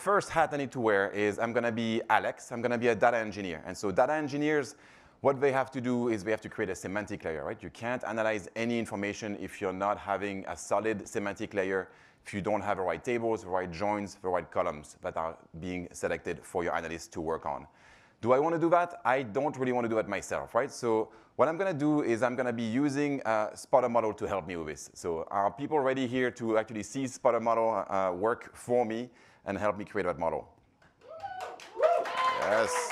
first hat I need to wear is I'm going to be Alex. I'm going to be a data engineer. And so data engineers, what they have to do is they have to create a semantic layer, right? You can't analyze any information if you're not having a solid semantic layer, if you don't have the right tables, the right joins, the right columns that are being selected for your analysts to work on. Do I want to do that? I don't really want to do it myself, right? So what I'm going to do is I'm going to be using SpotterModel to help me with this. So are people ready here to actually see SpotterModel work for me and help me create that model? Yes,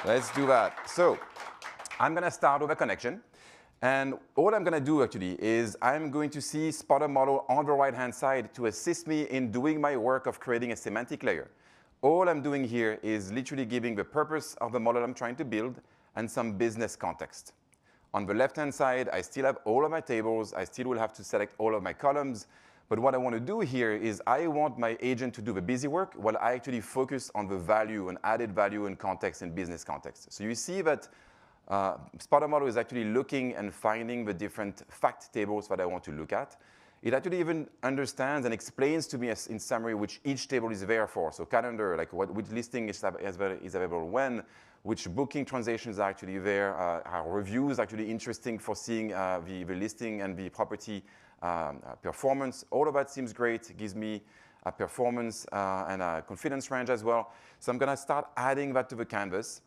let's do that. So I'm going to start with a connection. And all I'm going to do actually is I'm going to see SpotterModel on the right-hand side to assist me in doing my work of creating a semantic layer. All I'm doing here is literally giving the purpose of the model I'm trying to build and some business context. On the left-hand side, I still have all of my tables. I still will have to select all of my columns. But what I want to do here is I want my agent to do the busy work while I actually focus on the value and added value and context and business context. So you see that SpotterModel is actually looking and finding the different fact tables that I want to look at. It actually even understands and explains to me in summary which each table is there for. So calendar, like which listing is available when, which booking transactions are actually there, are reviews actually interesting for seeing the listing and the property performance. All of that seems great. It gives me a performance and a confidence range as well. So I'm going to start adding that to the canvas.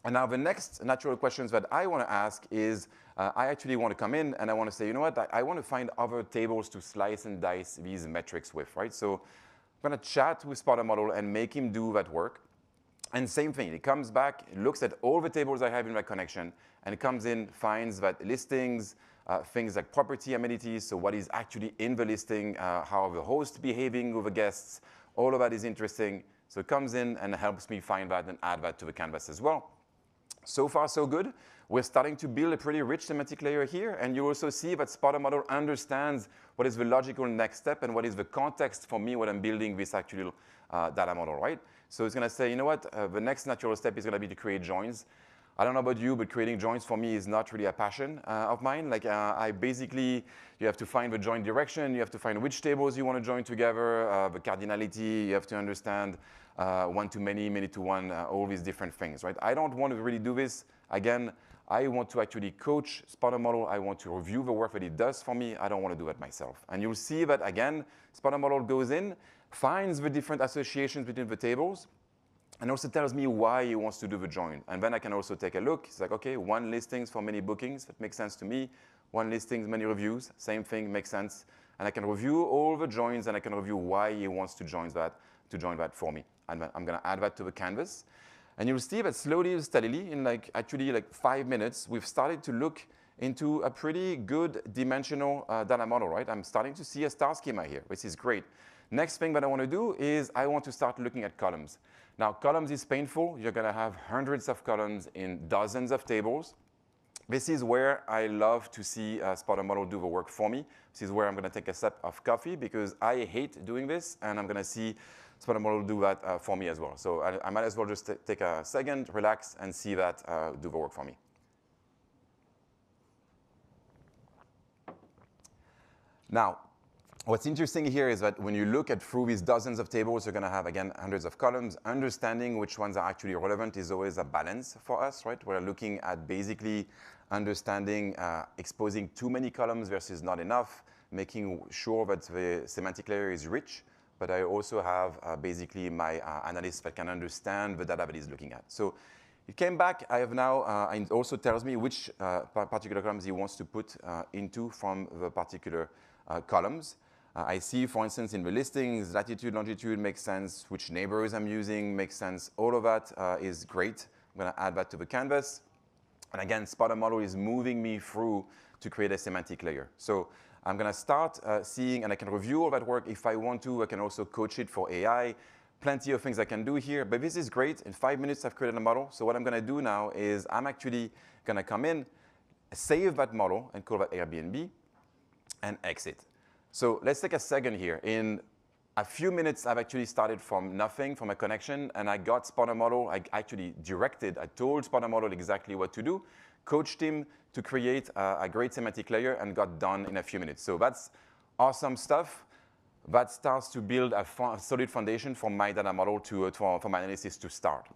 And now the next natural questions that I want to ask is, I actually want to come in and I want to say, you know what, I want to find other tables to slice and dice these metrics with, right? So I'm going to chat with SpotterModel and make him do that work. And same thing, he comes back, looks at all the tables I have in my connection, and it comes in, finds that listings, things like property amenities, so what is actually in the listing, how the host behaving with the guests, all of that is interesting. So it comes in and helps me find that and add that to the canvas as well. So far, so good. We're starting to build a pretty rich semantic layer here, and you also see that SpotterModel understands what is the logical next step and what is the context for me when I'm building this actual data model, right? So it's going to say, you know what, the next natural step is going to be to create joins. I don't know about you, but creating joins for me is not really a passion of mine. Like I basically, you have to find the join direction, you have to find which tables you want to join together, the cardinality, you have to understand one to many, many to one, all these different things, right? I don't want to really do this. Again, I want to actually coach SpotterModel. I want to review the work that it does for me. I don't want to do it myself. And you'll see that, again, SpotterModel goes in, finds the different associations between the tables, and also tells me why he wants to do the join. And then I can also take a look. It's like, OK, one listings for many bookings. That makes sense to me. One listings, many reviews. Same thing, makes sense. And I can review all the joins, and I can review why he wants to join that for me. And I'm going to add that to the canvas. And you'll see that slowly and steadily, in actually 5 minutes, we've started to look into a pretty good dimensional data model, right? I'm starting to see a star schema here, which is great. Next thing that I want to do is I want to start looking at columns. Now, columns is painful. You're going to have hundreds of columns in dozens of tables. This is where I love to see SpotterModel do the work for me. This is where I'm going to take a sip of coffee because I hate doing this, and I'm going to see SpotterModel do that for me as well. So I might as well just take a second, relax, and see that do the work for me. Now, what's interesting here is that when you look at through these dozens of tables, you're going to have, again, hundreds of columns. Understanding which ones are actually relevant is always a balance for us, right? We're looking at basically understanding, exposing too many columns versus not enough, making sure that the semantic layer is rich. But I also have basically my analyst that can understand the data that he's looking at. So it came back. I have now, and also tells me which particular columns he wants to put into from the particular columns. I see, for instance, in the listings, latitude, longitude makes sense. Which neighbors I'm using makes sense. All of that is great. I'm going to add that to the canvas. And again, SpotterModel is moving me through to create a semantic layer. So I'm going to start seeing, and I can review all that work if I want to. I can also coach it for AI. Plenty of things I can do here. But this is great. In 5 minutes, I've created a model. So what I'm going to do now is I'm actually going to come in, save that model, and call that Airbnb, and exit. So let's take a second here. In a few minutes, I've actually started from nothing, from a connection, and I got SpotterModel. I actually I told SpotterModel exactly what to do, coached him to create a great semantic layer, and got done in a few minutes. So that's awesome stuff. that starts to build a solid foundation for my data model for my analysis to start.